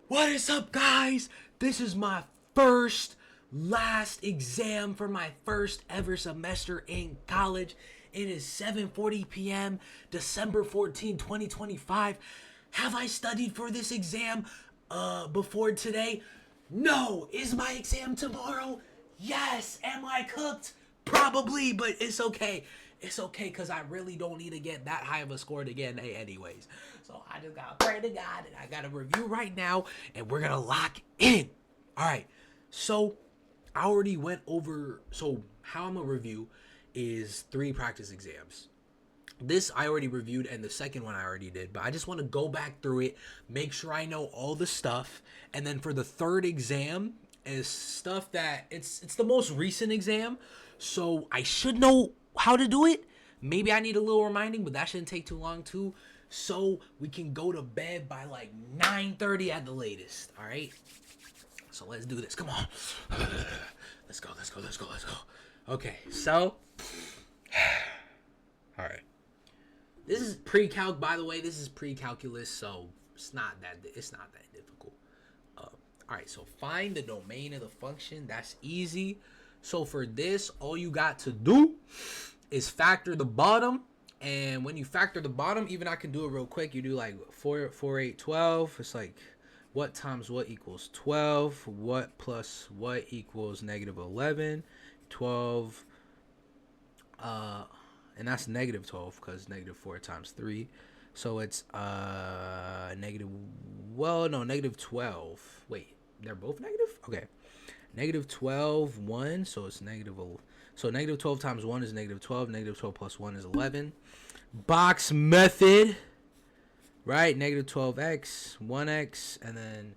What is up, guys? This is my last exam for my first ever semester in college. It is 7:40 p.m., December 14, 2025. Have I studied for this exam before today? No. Is my exam tomorrow? Yes. Am I cooked? Probably, but it's okay. It's okay because I really don't need to get that high of a score to get an A anyways. So I just gotta pray to God and I gotta review right now and we're gonna lock in. Alright, so I already went over. So how I'm gonna review is 3 practice exams. This I already reviewed and the second one I already did, but I just want to go back through it, make sure I know all the stuff, and then for the third exam is stuff that it's the most recent exam, so I should know how to do it. Maybe I need a little reminding, but that shouldn't take too long too. So we can go to bed by like 9:30 at the latest. All right. So let's do this. Come on. Let's go. Okay. So. All right. This is pre-calc, by the way. This is pre-calculus, so it's not that difficult. All right, so find the domain of the function. That's easy. So for this, all you got to do is factor the bottom. And when you factor the bottom, even I can do it real quick. You do like 4, 8, 12. It's like what times what equals 12. What plus what equals negative 11. 12. And that's negative 12 because negative 4 times 3. So it's negative 12. Wait, they're both negative? Okay. Negative 12, 1. So it's so negative 12 times 1 is negative 12. Negative 12 plus 1 is 11. Box method. Right? Negative 12x, 1x, and then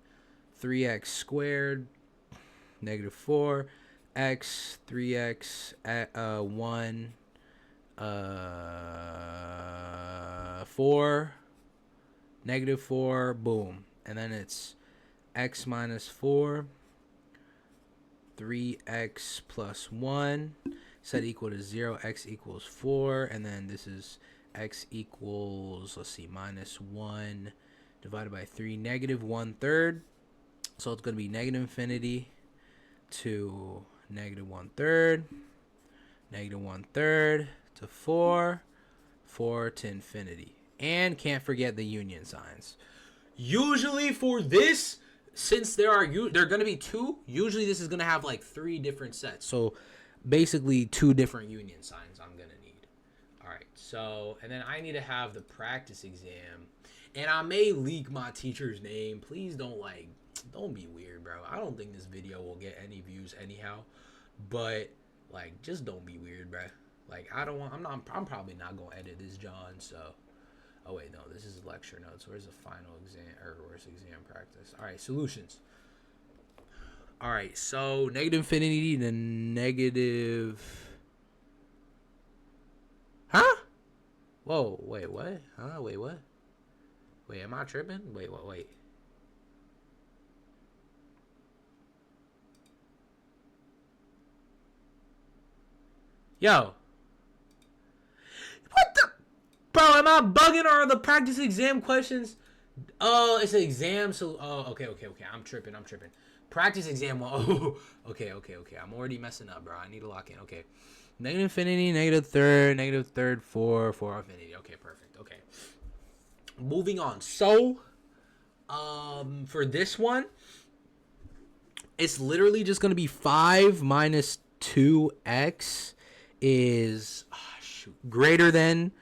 3x squared. Negative 4x, 3x, 1. 4, negative 4, boom. And then it's x minus 4, 3x plus 1, set equal to 0, x equals 4. And then this is x equals, minus 1 divided by 3, negative 1/3. So it's going to be negative infinity to negative 1/3, negative 1/3. To 4 to infinity. And can't forget the union signs. Usually for this, since they're going to be 2, usually this is going to have like 3 different sets. So basically 2 different union signs I'm going to need. All right. So, and then I need to have the practice exam. And I may leak my teacher's name. Please don't be weird, bro. I don't think this video will get any views anyhow. But just don't be weird, bro. I'm probably not going to edit this, John, so. Oh, wait, no, this is lecture notes. Where's the final exam, or where's exam practice? All right, solutions. All right, so negative infinity to negative. Huh? Whoa, wait, what? Huh? Wait, what? Wait, am I tripping? Wait, what? Wait. Yo. What the? Bro, am I bugging, or are the practice exam questions? Oh, it's an exam. So, okay. I'm tripping. Practice exam. Oh, okay. I'm already messing up, bro. I need to lock in. Okay. Negative infinity, negative third, 4 infinity. Okay, perfect. Okay. Moving on. So, for this one, it's literally just going to be 5 minus 2x is greater than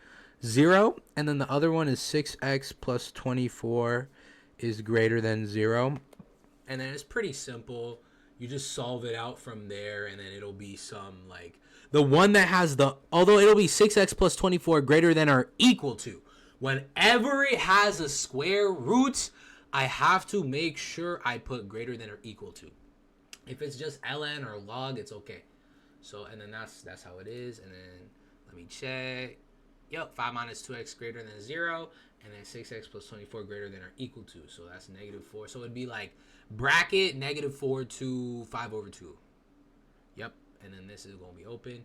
0, and then the other one is 6x plus 24 is greater than 0. And then it's pretty simple. You just solve it out from there, and then it'll be some the one that has although it'll be 6x plus 24 greater than or equal to. Whenever it has a square root, I have to make sure I put greater than or equal to. If it's just ln or log, it's okay. So, and then that's how it is. And then let me check. Yep, 5 minus 2x greater than 0. And then 6x plus 24 greater than or equal to. So that's negative 4. So it'd be like bracket negative 4 to 5 over 2. Yep. And then this is going to be open.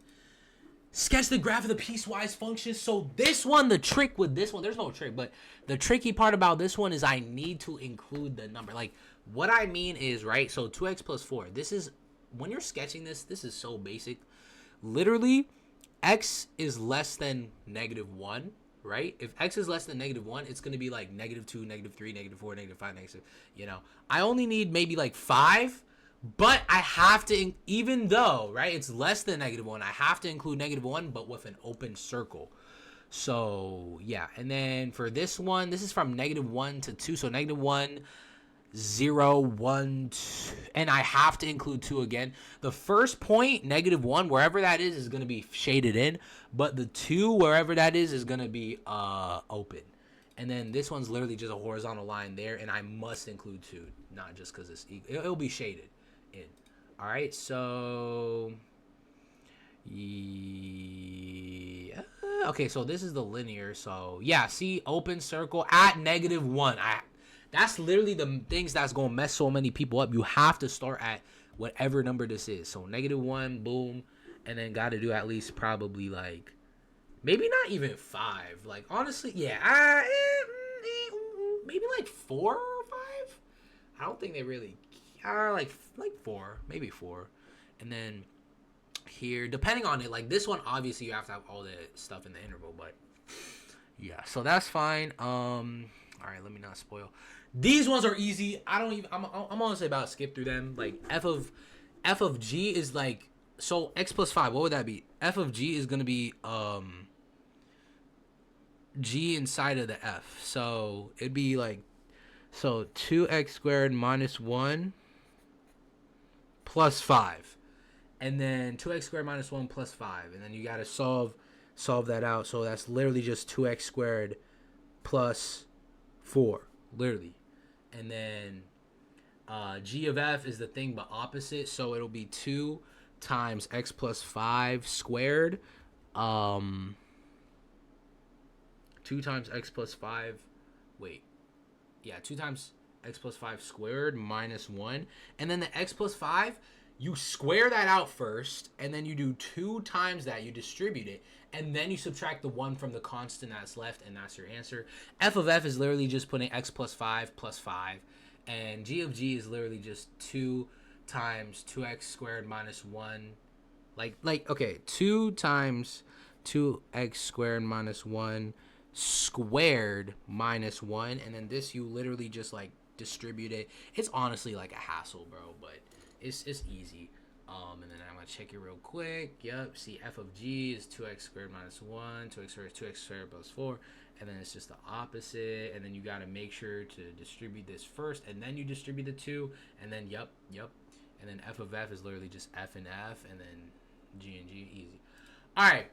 Sketch the graph of the piecewise function. So this one, the trick with this one, there's no trick, but the tricky part about this one is I need to include the number. Like, what I mean is, right, so 2x plus 4. This is, when you're sketching this is so basic. Literally, x is less than -1, right? If x is less than -1, it's going to be like -2, -3, -4, -5, you know. I only need maybe like 5. But I have to, even though, right, it's less than -1, I have to include -1, but with an open circle. So, yeah. And then for this one, this is from -1 to 2. So, -1, 0, 1, 2. And I have to include 2 again. The first point, -1, wherever that is going to be shaded in. But the 2, wherever that is going to be open. And then this one's literally just a horizontal line there. And I must include 2, not just because it'll be shaded in. All right, so yeah. Okay, so this is the linear. So yeah, see, open circle at -1. That's literally the things that's gonna mess so many people up. You have to start at whatever number this is. So -1, boom, and then got to do at least probably like maybe not even 5. Like honestly, yeah, maybe like 4 or 5. I don't think they really. Like 4, maybe 4, and then here, depending on it, like this one, obviously you have to have all the stuff in the interval, but yeah, so that's fine. All right, let me not spoil. These ones are easy. I'm honestly about to skip through them. Like f of g is like, so x plus 5. What would that be? F of g is gonna be g inside of the f, so it'd be like, so 2x squared minus 1 plus 5, and then 2x squared minus 1 plus 5, and then you got to solve that out. So that's literally just 2x squared plus 4, literally. And then g of f is the thing but opposite, so it'll be 2 times x plus 5 squared. 2 times x plus 5, wait, yeah, 2 times x plus 5 squared minus 1. And then the x plus 5, you square that out first, and then you do 2 times that, you distribute it, and then you subtract the 1 from the constant that's left, and that's your answer. F of f is literally just putting x plus 5 plus 5, and g of g is literally just 2 times 2x squared minus 1. Like okay, 2 times 2x squared minus 1 squared minus 1, and then this you literally just like distribute it. It's honestly like a hassle, bro, but it's easy. And then I'm gonna check it real quick. Yep, see, f of g is 2x squared minus 1, 2x squared is 2x squared plus 4, and then it's just the opposite. And then you gotta make sure to distribute this first, and then you distribute the 2, and then yep, and then f of f is literally just f and f, and then g and g, easy. All right.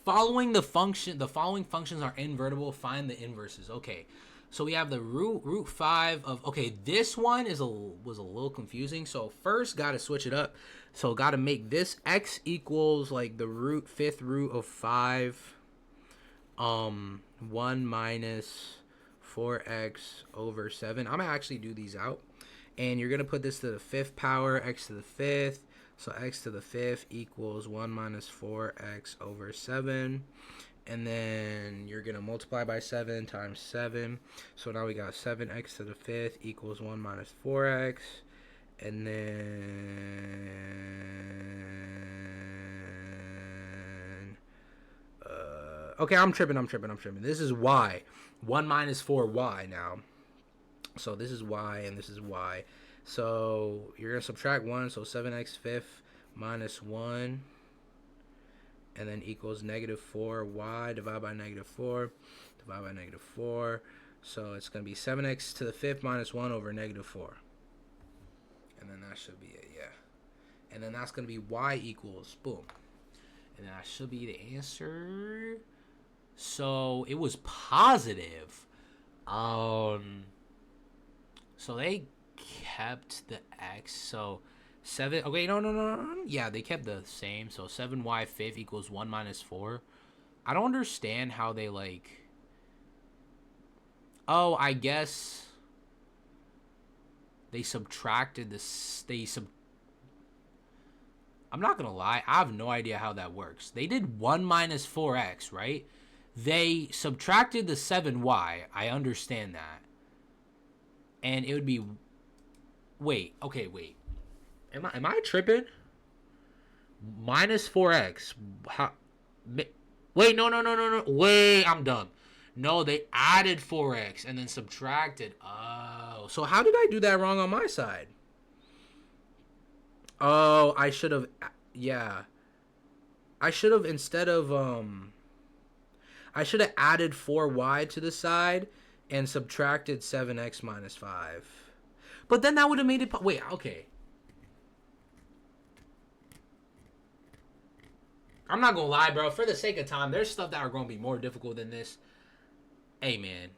Following functions are invertible. Find the inverses. Okay, so we have the root 5 of, okay, this one was a little confusing. So first, got to switch it up. So got to make this x equals like the fifth root of 5, 1 minus 4x over 7. I'm gonna actually do these out, and you're gonna put this to the 5th power, x to the 5th. So x to the 5th equals 1 minus 4x over 7. And then you're going to multiply by 7 times 7. So now we got 7x to the 5th equals 1 minus 4x. And then... okay, I'm tripping. This is y. 1 minus 4y now. So this is y and this is y. So you're going to subtract 1, so 7x 5th minus 1, and then equals -4y, divide by -4, divide by -4. So it's going to be 7x to the 5th minus 1 over -4. And then that should be it, yeah. And then that's going to be y equals, boom. And that should be the answer. So it was positive. So they kept the x, so 7, okay, no, yeah, they kept the same. So 7y 5th equals 1 minus 4. I don't understand how they like, oh, I guess they subtracted this, I'm not gonna lie, I have no idea how that works. They did 1 minus 4x, right? They subtracted the 7y. I understand that. And it would be... Wait, okay, wait. Am I tripping? Minus 4x. How... Wait, no. Wait, I'm dumb. No, they added 4x and then subtracted. Oh, so how did I do that wrong on my side? Oh, I should have... Yeah. I should have, instead of... I should have added 4y to the side and subtracted 7x minus 5. But then that would have made it... Wait, okay. I'm not gonna lie, bro. For the sake of time, there's stuff that are gonna be more difficult than this. Hey, man.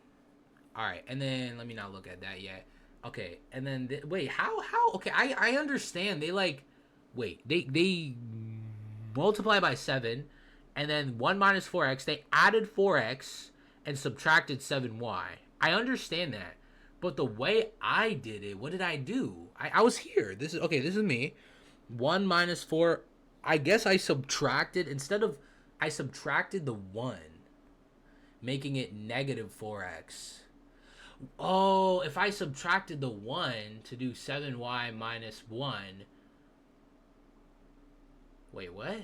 Alright, and then... Let me not look at that yet. Okay, and then... Wait, how? Okay, I understand. They, like... Wait, they multiply by 7... And then 1 minus 4x, they added 4x and subtracted 7y. I understand that. But the way I did it, what did I do? I was here. This is me. 1 minus 4. I guess I subtracted, I subtracted the 1, making it negative 4x. Oh, if I subtracted the 1 to do 7y minus 1. Wait, what?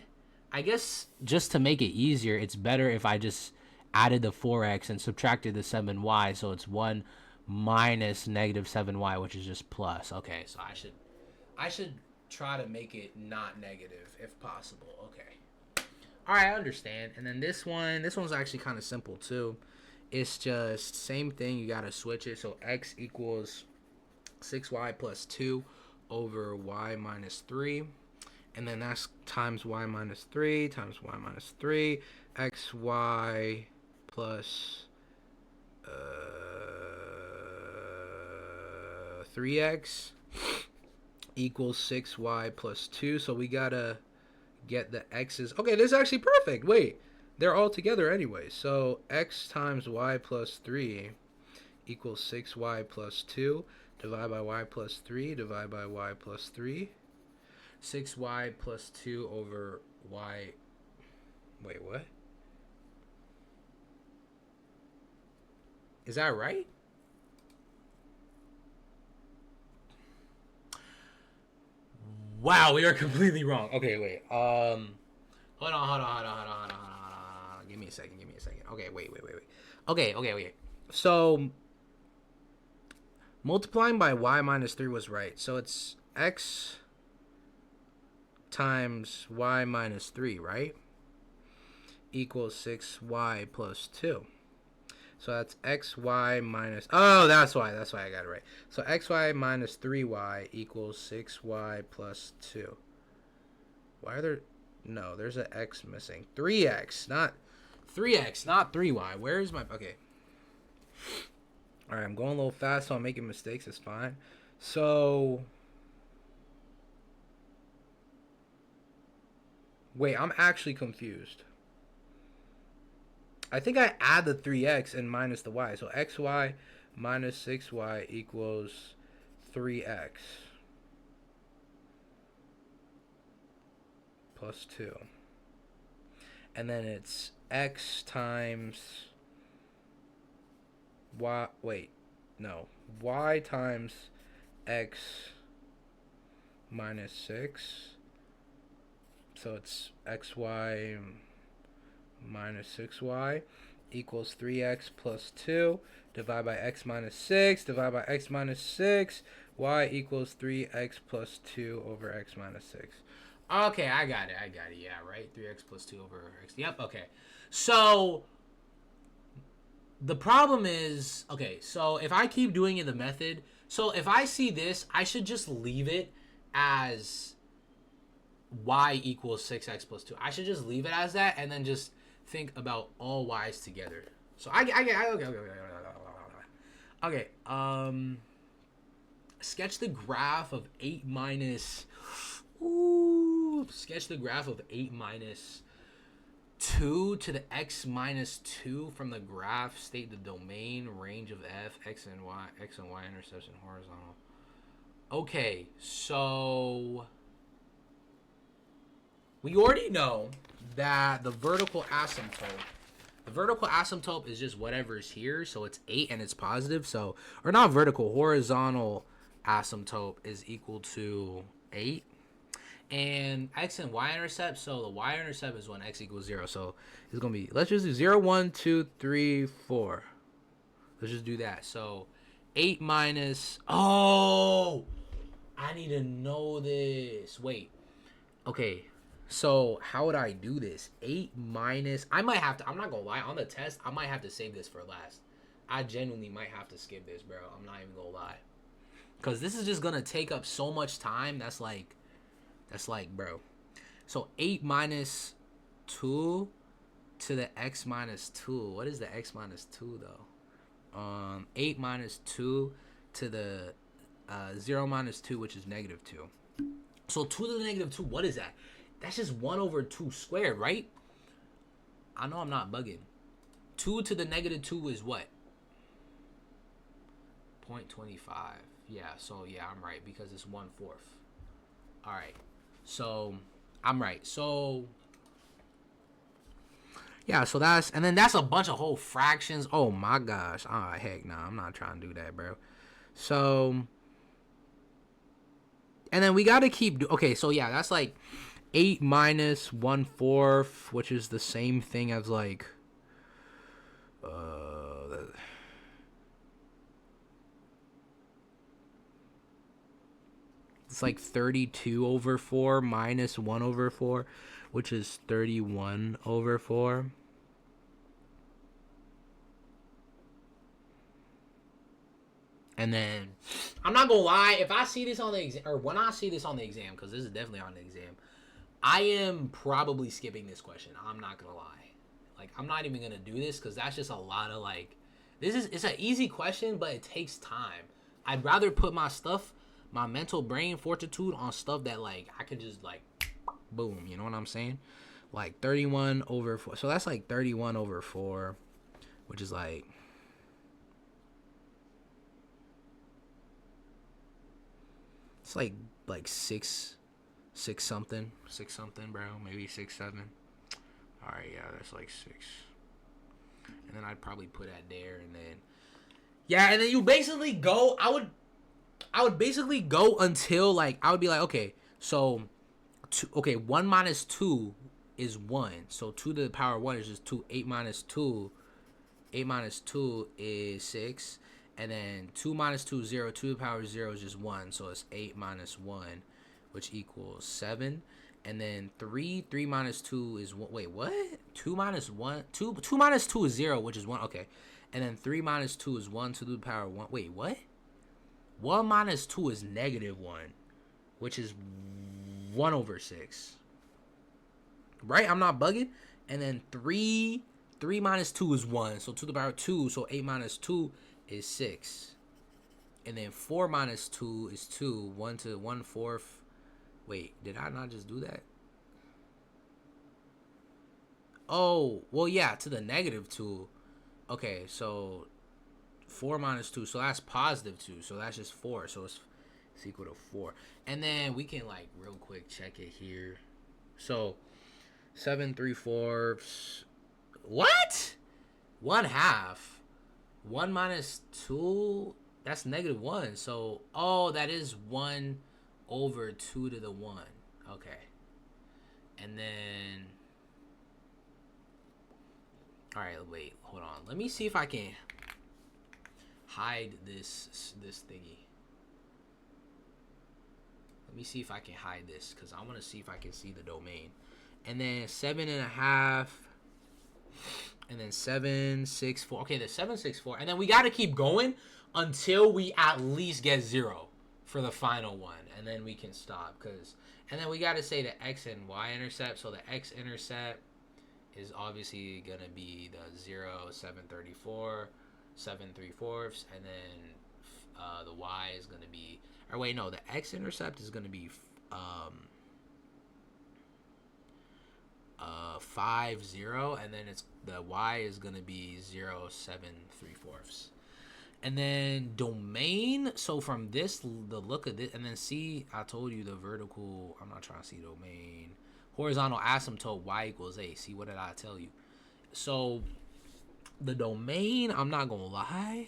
I guess just to make it easier, it's better if I just added the 4x and subtracted the 7y, so it's 1 minus negative 7y, which is just plus. Okay, so I should try to make it not negative if possible. Okay. All right, I understand. And then this one's actually kind of simple too. It's just same thing. You gotta switch it. So x equals 6y plus 2 over y minus 3. And then that's times y minus 3 times y minus 3. Xy plus 3x equals 6y plus 2. So we gotta get the x's. Okay, this is actually perfect. Wait, they're all together anyway. So x times y plus 3 equals 6y plus 2. Divide by y plus 3. Divide by y plus 3. 6y plus 2 over y. Wait, what? Is that right? Wow, we are completely wrong. Okay, wait. Hold on. Give me a second. Okay, wait. Okay. So multiplying by y minus 3 was right. So it's x times y minus 3, right? Equals 6y plus 2. So that's xy minus... Oh, that's why I got it right. So xy minus 3y equals 6y plus 2. Why are there... No, there's an x missing. 3x, not 3y. Where is my... Okay. Alright, I'm going a little fast, so I'm making mistakes. It's fine. So... Wait, I'm actually confused. I think I add the 3x and minus the y. So xy minus 6y equals 3x plus 2. And then it's x times y. Wait, no. Y times x minus 6. So it's xy minus 6y equals 3x plus 2. Divide by x minus 6. Divide by x minus 6. Y equals 3x plus 2 over x minus 6. Okay, I got it. Yeah, right? 3x plus 2 over x. Yep, okay. So the problem is... Okay, so if I keep doing it the method... So if I see this, I should just leave it as... y equals 6x plus 2. I should just leave it as that and then just think about all y's together. So okay. Sketch the graph of 8 minus... Sketch the graph of 8 minus 2 to the x minus 2 from the graph. State the domain, range of f, x and y intersection horizontal. Okay, so... we already know that the vertical asymptote is just whatever is here. So it's 8 and it's positive. So, or not vertical, horizontal asymptote is equal to 8. And x and y intercept, so the y intercept is when x equals 0. So it's going to be, let's just do 0, 1, 2, 3, 4. Let's just do that. So 8 minus, oh, I need to know this. Wait. Okay. So how would I do this? 8 minus, I might have to, I'm not going to lie, on the test, I might have to save this for last. I genuinely might have to skip this, bro. I'm not even going to lie. Because this is just going to take up so much time. That's like, bro. So 8 minus 2 to the x minus 2. What is the x minus 2, though? 8 minus 2 to the 0 minus 2, which is negative 2. So 2 to the negative 2, what is that? That's just 1 over 2 squared, right? I know I'm not bugging. 2 to the negative 2 is what? 0.25. Yeah, so yeah, I'm right because it's 1/4. All right. So I'm right. So yeah, so that's, and then that's a bunch of whole fractions. Oh my gosh. Oh heck no, I'm not trying to do that, bro. So, and then we got to keep okay, so yeah, that's like 8 minus 1/4, which is the same thing as like it's like 32 over 4 minus 1 over 4, which is 31 over 4. And then, I'm not going to lie, if I see this on the exam, or when I see this on the exam, because this is definitely on the exam, I am probably skipping this question. I'm not going to lie. Like, I'm not even going to do this, because that's just a lot of, like, it's an easy question, but it takes time. I'd rather put my stuff, my mental brain fortitude on stuff that, like, I could just, like, boom, you know what I'm saying? Like, 31 over 4. So that's, like, 31 over 4, which is, like, it's like six something, bro. Maybe 6, 7. All right, yeah, that's like 6. And then I'd probably put that there, and then yeah, and then you basically go. I would basically go until like I would be like, okay, so 1 minus 2 is 1. So 2 to the power 1 is just 2. 8 minus 2 is 6. And then 2 minus 2 is 0. 2 to the power 0 is just 1. So it's 8 minus 1, which equals 7. And then 3 minus 2 is 1. Wait, what? 2 minus 1? 2 minus 2 is 0, which is 1. Okay. And then 3 minus 2 is 1 to the power 1. Wait, what? 1 minus 2 is negative 1, which is 1 over 6. Right? I'm not bugging. And then 3 minus 2 is 1. So 2 to the power 2. So 8 minus 2 is 6. And then 4 minus 2 is 2. 1 to 1/4. Wait, did I not just do that? Oh, well, yeah, to the negative 2. Okay, so 4 minus 2. So that's positive 2. So that's just 4. So it's equal to 4. And then we can, like, real quick check it here. So 7 3/4. What? 1/2. 1 minus 2, that's negative 1. So, oh, that is 1 over 2 to the 1. Okay. And then, all right, wait, hold on. Let me see if I can hide this thingy. Let me see if I can hide this, because I want to see if I can see the domain. And then 7.5. And then 7 6 4. Okay, the 7 6 4. And then we got to keep going until we at least get 0 for the final one. And then we can stop. And then we got to say the x and y intercept. So the x intercept is obviously going to be the 0, 7 34, 7 3/4. And then the y is going to be, or wait, no, the x intercept is going to be 5 0, and then it's the y is gonna be 0 7 3/4. And then domain, so from this, the look of this, and then see, I told you the vertical, I'm not trying to see domain, horizontal asymptote y equals a. See, what did I tell you? So the domain, I'm not gonna lie.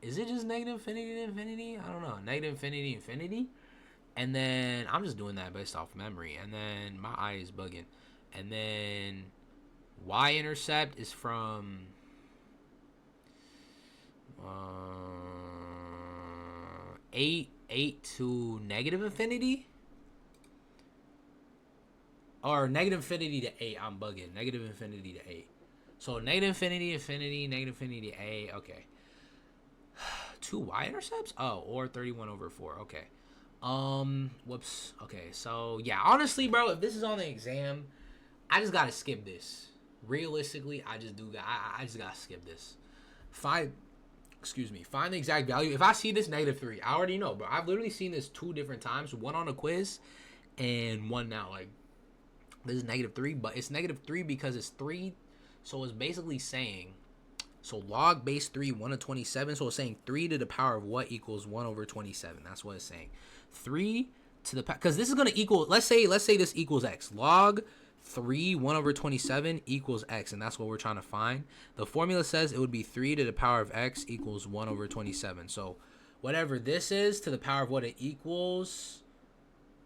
Is it just negative infinity to infinity? I don't know. Negative infinity, infinity. And then I'm just doing that based off memory. And then my eye is bugging. And then y-intercept is from 8 to negative infinity. Or negative infinity to 8. I'm bugging. Negative infinity to 8. So negative infinity, infinity, negative infinity to 8. Okay. 2 y-intercepts? Oh, or 31 over 4. Okay. Whoops. Okay, so yeah, honestly, bro, if this is on the exam, I just gotta skip this. Realistically, I just gotta skip this. Find the exact value. If I see this -3, I already know, bro. I've literally seen this 2 different times. One on a quiz, and one now. Like, this is -3, but it's -3 because it's 3. So it's basically saying, so log base 3, 1 to 27. So it's saying 3 to the power of what equals 1 over 27. That's what it's saying. 3 to the power, because this is going to equal, let's say this equals x. Log 3, 1 over 27 equals x, and that's what we're trying to find. The formula says it would be 3 to the power of x equals 1 over 27. So whatever this is to the power of what it equals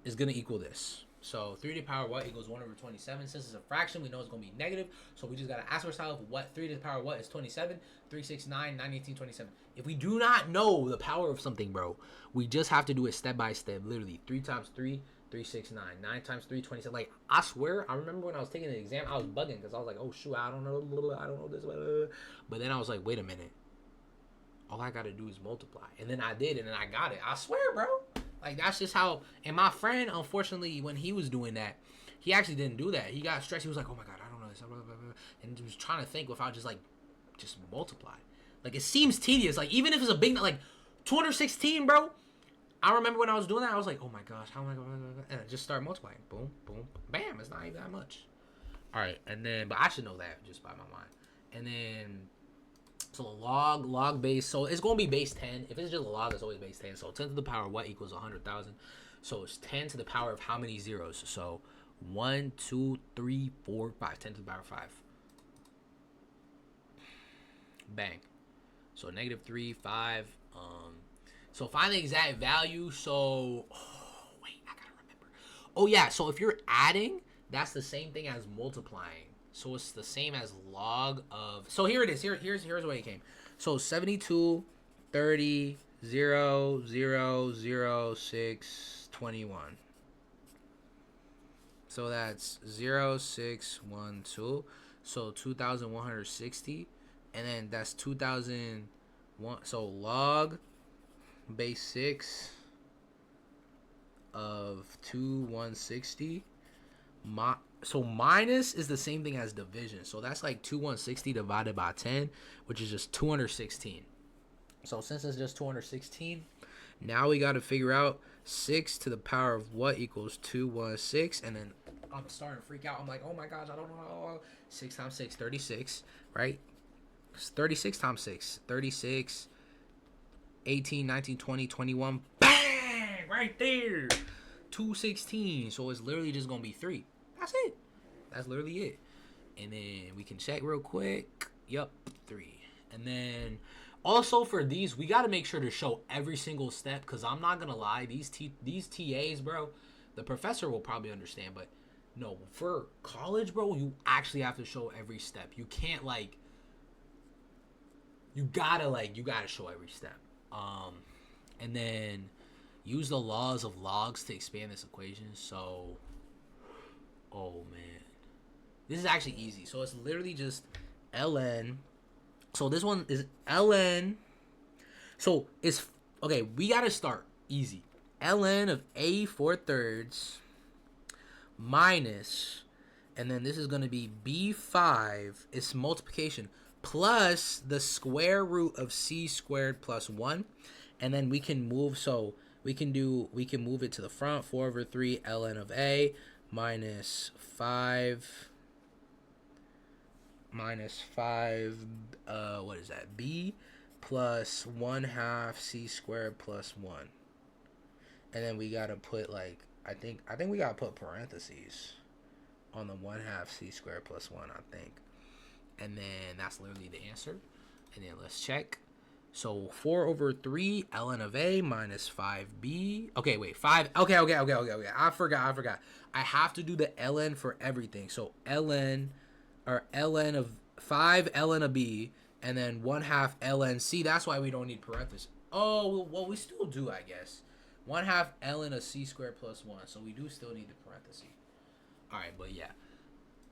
is going to equal this. So 3 to the power of what equals 1 over 27. Since it's a fraction, we know it's going to be negative. So we just got to ask ourselves what 3 to the power of what is 27. 3, 6, 9, 9, 18, 27. If we do not know the power of something, bro, we just have to do it step by step. Literally 3 times 3, 3, 6, 9. 9 times 3, 27. Like, I swear, I remember when I was taking the exam, I was bugging because I was like, oh, shoot, I don't know this. But then I was like, wait a minute. All I got to do is multiply. And then I did, and then I got it. I swear, bro. Like, that's just how. And my friend, unfortunately, when he was doing that, he actually didn't do that. He got stressed. He was like, oh my God, I don't know this. And he was trying to think without just multiply. Like, it seems tedious. Like, even if it's a big, like, 216, bro. I remember when I was doing that, I was like, oh my gosh, how am I going to. And I just start multiplying. Boom, boom, bam. It's not even that much. All right. And then, but I should know that just by my mind. And then. So log base, so it's going to be base 10. If it's just a log, it's always base 10. So 10 to the power of what equals 100,000. So it's 10 to the power of how many zeros? So 1, 2, 3, 4, 5. 10 to the power of 5. Bang. So -3, 5. So find the exact value. So, wait, I got to remember. Oh, yeah, so if you're adding, that's the same thing as multiplying. So it's the same as log of. So here it is. Here's where it came. So 72, 30, 0, 0, 0, 6, 21. So that's 0, 6, 1, 2. So 2,160. And then that's 2,001. So log base 6 of 2,160. So minus is the same thing as division. So that's like 2,160 divided by 10, which is just 216. So since it's just 216, now we got to figure out 6 to the power of what equals 216. And then I'm starting to freak out. I'm like, oh my gosh, I don't know. 6 times 6, 36, right? 36 times 6, 36, 18, 19, 20, 21. Bang! Right there. 216. So it's literally just going to be 3. That's it. That's literally it. And then we can check real quick. Yup, 3. And then also for these, we got to make sure to show every single step, because I'm not going to lie. These TAs, bro, the professor will probably understand. But no, for college, bro, you actually have to show every step. You can't you gotta show every step. And then use the laws of logs to expand this equation. So, oh man, this is actually easy. So it's literally just ln. So this one is ln. So it's okay. We gotta start easy. Ln of a 4/3 minus, and then this is gonna be b5. It's multiplication plus the square root of c squared plus 1, and then we can move. So we can move it to the front. 4/3 ln of a minus 5 what is that, b plus 1/2 c squared plus 1. And then we gotta put like I think we gotta put parentheses on the 1/2 c squared plus 1, I think. And then that's literally the answer. And then let's check. So 4 over 3 ln of a minus 5b. Okay, wait, 5. Okay. I forgot. I have to do the ln for everything. So ln of 5 ln of b and then 1/2 ln c. That's why we don't need parentheses. Oh, well, we still do, I guess. 1/2 ln of c squared plus 1. So we do still need the parentheses. All right, but yeah.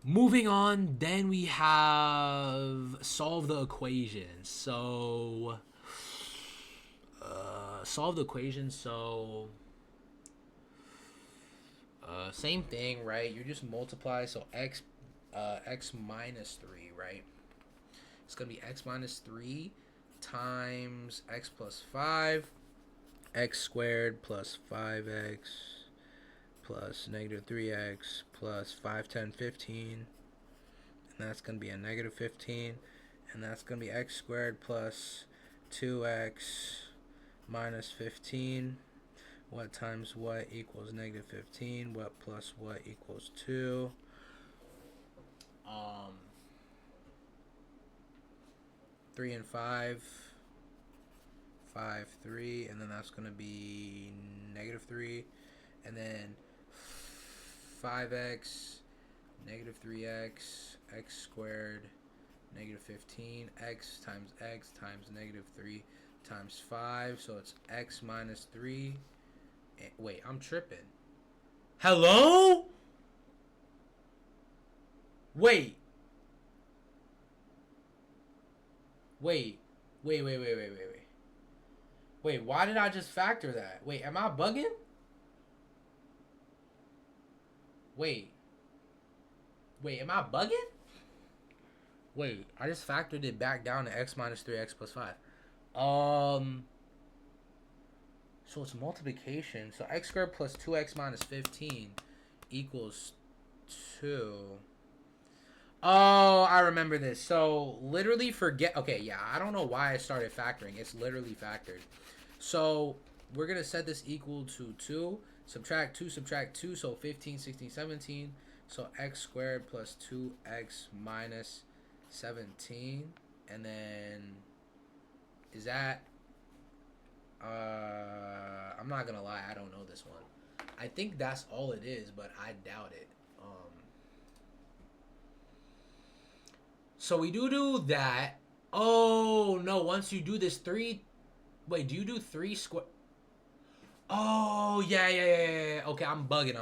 Moving on, then we have solve the equation. So, solve the equation. So, same thing, right? You just multiply. So x minus 3, right? It's gonna be x minus 3 times x plus 5, x squared plus 5x plus negative 3x plus 5, 10, 15. And that's going to be a negative 15. And that's going to be x squared plus 2x minus 15. What times what equals negative 15? What plus what equals 2? 3 and 5. 5, 3. And then that's going to be negative 3. And then 5x, negative 3x, x squared, negative 15, x times negative 3 times 5. So it's x minus 3. Wait, I'm tripping. Hello? Wait. Wait, why did I just factor that? Wait, am I bugging? Wait, am I bugging? Wait, I just factored it back down to x minus 3x plus 5. So it's multiplication. So x squared plus 2x minus 15 equals 2. Oh, I remember this. So literally forget. Okay, yeah, I don't know why I started factoring. It's literally factored. So we're going to set this equal to 2. Subtract 2. So 15, 16, 17. So x squared plus 2x minus 17. And then is that... I'm not going to lie. I don't know this one. I think that's all it is, but I doubt it. So we do that. Oh, no. Once you do this 3... Wait, do you do 3 square... Oh, yeah. Okay, I'm bugging.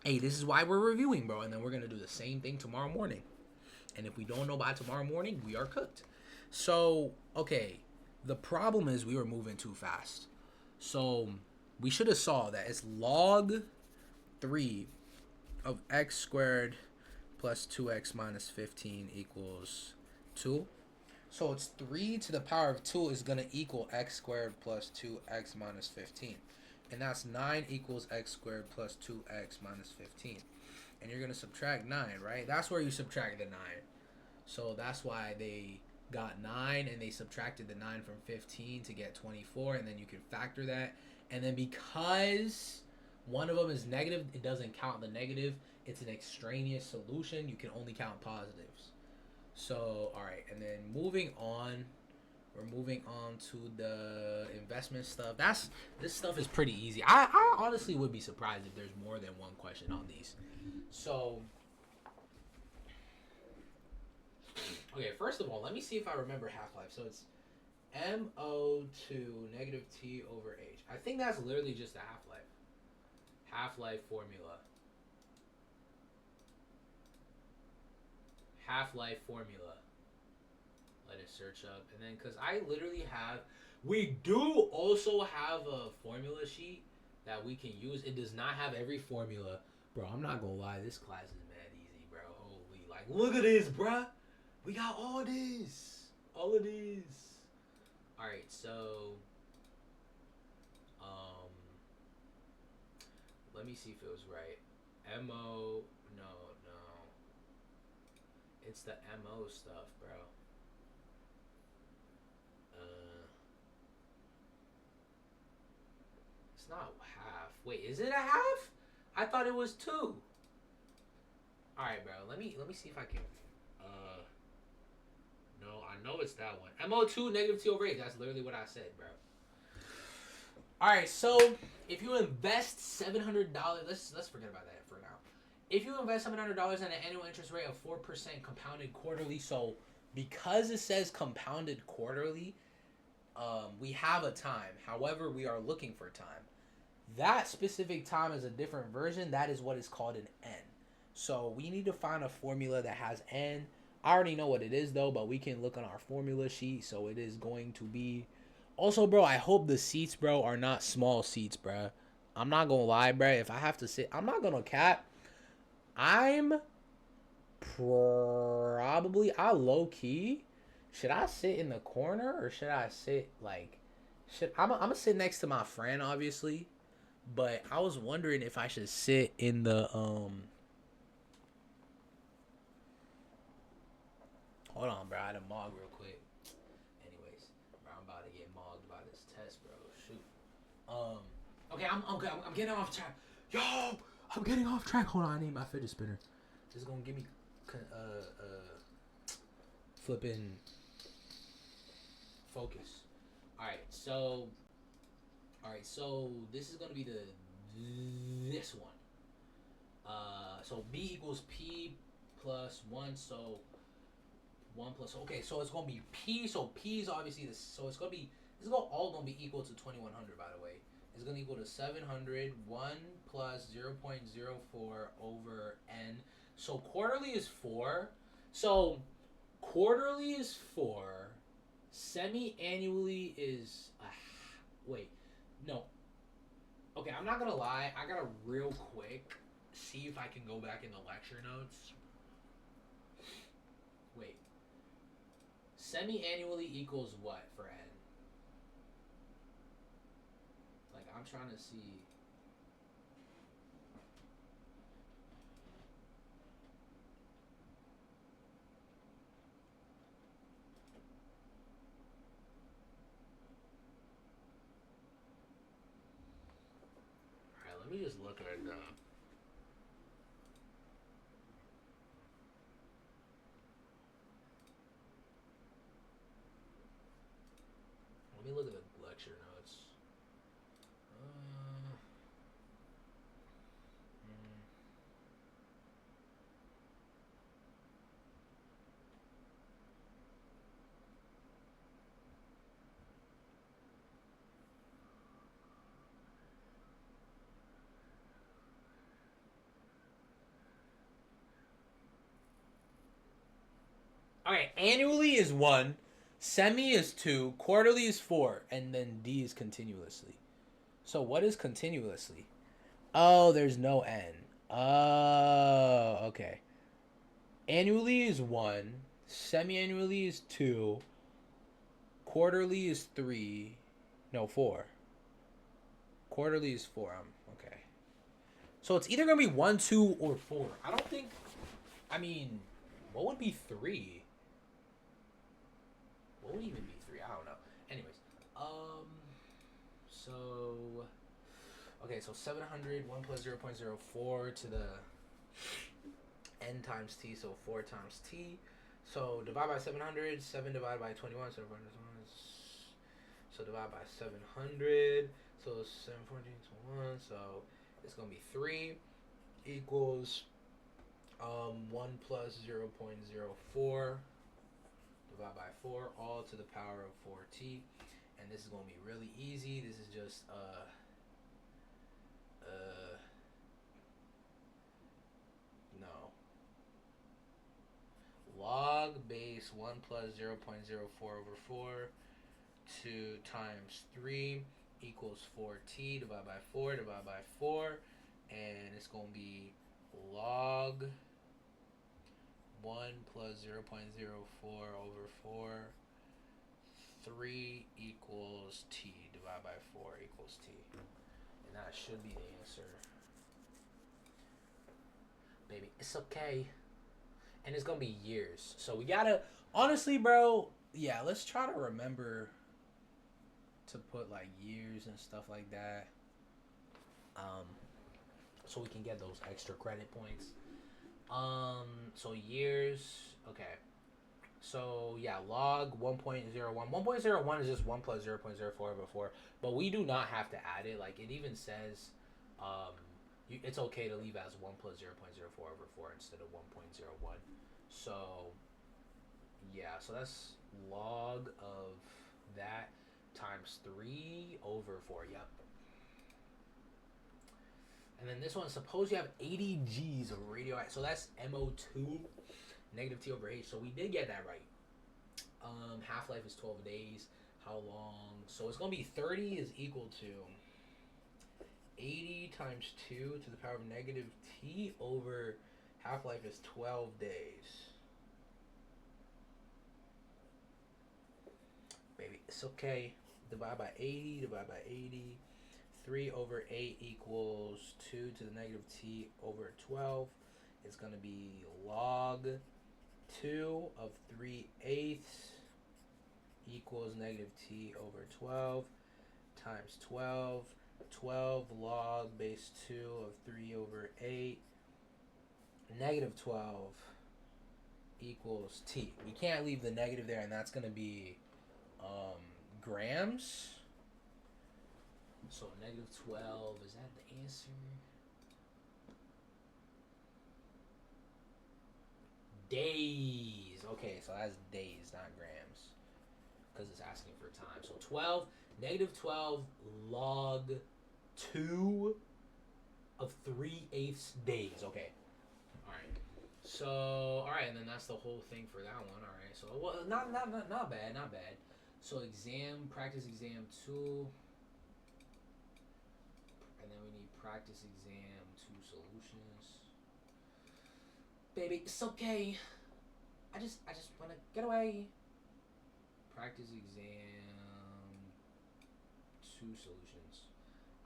Hey, this is why we're reviewing, bro. And then we're going to do the same thing tomorrow morning. And if we don't know by tomorrow morning, we are cooked. So, okay. The problem is we were moving too fast. So, we should have saw that it's log 3 of x squared plus 2x minus 15 equals 2. So it's 3 to the power of 2 is going to equal x squared plus 2x minus 15. And that's 9 equals x squared plus 2x minus 15. And you're going to subtract 9, right? That's where you subtract the 9. So that's why they got 9 and they subtracted the 9 from 15 to get 24. And then you can factor that. And then because one of them is negative, it doesn't count the negative. It's an extraneous solution. You can only count positives. So, all right. And then moving on. We're moving on to the investment stuff. This stuff is pretty easy. I honestly would be surprised if there's more than one question on these. So, okay, first of all, let me see if I remember half-life. So it's MO2 negative T over H. I think that's literally just a half-life. Half-life formula. Half-life formula. Let it search up. And then, because I literally have... We do also have a formula sheet that we can use. It does not have every formula. Bro, I'm not going to lie. This class is mad easy, bro. Holy, like, look at this, bro. We got all this. All of this. All right, so... let me see if it was right. MO... No. It's the MO stuff, bro. It's not half. Wait, is it a half? I thought it was 2. All right, bro. Let me see if I can. No, I know it's that one. MO2 negative T over 8. That's literally what I said, bro. All right, so if you invest $700, let's forget about that for now. If you invest $700 at an annual interest rate of 4% compounded quarterly, so because it says compounded quarterly, we have a time. However, we are looking for time. That specific time is a different version. That is what is called an N. So we need to find a formula that has N. I already know what it is though, but we can look on our formula sheet. So it is going to be. Also, bro, I hope the seats, bro, are not small seats, bro. I'm not gonna lie, bro. If I have to sit, I'm not gonna cap. I'm probably I low key. Should I sit in the corner or should I sit like? I'm gonna sit next to my friend, obviously. But I was wondering if I should sit in the Hold on, bro. I had a mog real quick. Anyways, bro, I'm about to get mogged by this test, bro. Shoot. Okay, I'm getting off track. Yo, I'm getting off track. Hold on, I need my fidget spinner. This is gonna give me flipping focus. All right, so this is gonna be this one. So B equals P plus 1. So 1 plus. Okay, so it's gonna be P. So P is obviously this. So it's gonna be. This is all gonna be equal to 2100. By the way, it's gonna equal to 700. 1 plus 0.04 over n. So quarterly is 4. So quarterly is 4. Semi-annually is. Wait, no. Okay, I'm not gonna lie. I gotta real quick see if I can go back in the lecture notes. Wait. Semi-annually equals what for n? Like, I'm trying to see. Alright, let me just look at it up. Let me look at the lecture notes. Okay, annually is 1, semi is 2, quarterly is 4, and then D is continuously. So what is continuously? Oh, there's no N. Oh, okay. Annually is 1, semi-annually is 2, quarterly is 3, no, 4. Quarterly is 4. Okay. So it's either gonna be 1, 2, or 4. I don't think. I mean, what would be 3? What would even be 3? I don't know. Anyways, so okay, so 700 1 plus 0.04 to the n times t, so 4 times t. So divide by 700, 7 divided by 21, so divide by 700, so 714 to 1, so it's gonna be 3 equals 1 plus 0.04 divided by 4, all to the power of 4t. And this is going to be really easy. This is just no. Log base 1 plus 0.04 over 4 2 times 3 equals 4t divided by 4 divided by 4. And it's going to be log 1 plus 0.04 over 4, 3 equals t divided by 4 equals t. And that should be the answer. Baby, it's okay. And it's going to be years. So we got to, honestly, bro, yeah, let's try to remember to put like years and stuff like that. Um, so we can get those extra credit points. So years. Okay. So yeah, log 1.01. 1.01 is just 1 plus 0.04 over 4. But we do not have to add it. Like it even says it's okay to leave as 1 plus 0.04 over 4 instead of 1.01. So yeah, so that's log of that times 3 over 4. Yep. And then this one, suppose you have 80 G's of radioactive. So that's MO2 negative T over H. So we did get that right. Half-life is 12 days. How long? So it's going to be 30 is equal to 80 times 2 to the power of negative T over half-life is 12 days. Baby, it's okay. Divide by 80, divide by 80. 3 over 8 equals 2 to the negative T over 12. It's going to be log 2 of 3/8 equals negative T over 12 times 12. 12 log base 2 of 3 over 8. Negative 12 equals T. We can't leave the negative there, and that's going to be grams. So negative 12, is that the answer? Days. Okay, so that's days, not grams. Because it's asking for time. So 12, negative 12 log 2 of 3/8 days. Okay. Alright. So, alright, and then that's the whole thing for that one. Alright, so, well, not bad, not bad. So practice exam 2. And then we need practice exam 2 solutions. Baby, it's okay. I just want to get away. Practice exam 2 solutions.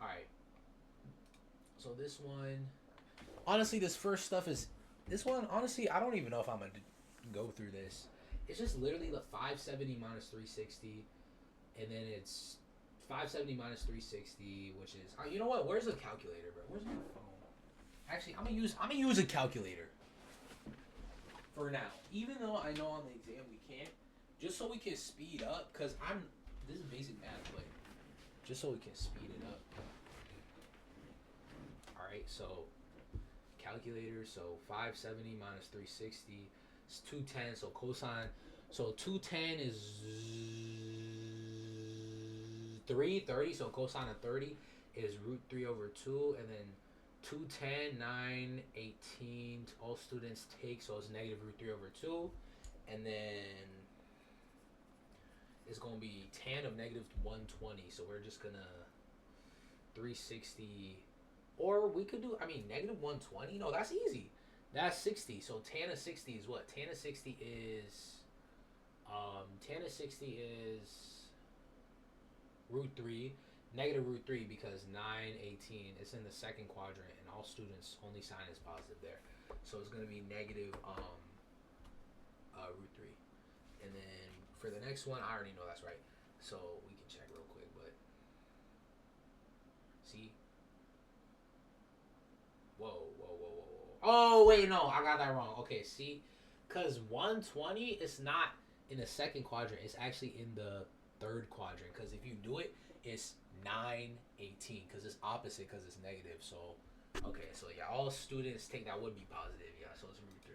Alright. So this one. Honestly, this first stuff is. This one, honestly, I don't even know if I'm going to go through this. It's just literally the 570 minus 360. And then it's 570 minus 360, which is you know what? Where's the calculator, bro? Where's my phone? Actually, I'm gonna use a calculator for now. Even though I know on the exam we can't, just so we can speed up. Cause this is basic math, but just so we can speed it up. All right, so calculator. So 570 minus 360 is 210. So cosine. So 210 is 330, so cosine of 30 is root 3 over 2, and then 210, 9, 18, all students take, so it's negative root 3 over 2, and then it's going to be tan of negative 120, so we're just going to 360, or we could do, negative 120, no, that's easy, that's 60, so tan of 60 is what? Tan of 60 is root 3, negative root 3 because 9, 18, it's in the second quadrant and all students only sign is positive there. So it's going to be negative root 3. And then for the next one, I already know that's right. So we can check real quick, but see? Whoa. Oh, wait, no, I got that wrong. Okay, see? Because 120 is not in the second quadrant. It's actually in the third quadrant, because if you do it, it's 9, 18, because it's opposite, because it's negative. So okay, so yeah, all students take that would be positive. Yeah, so it's root 3.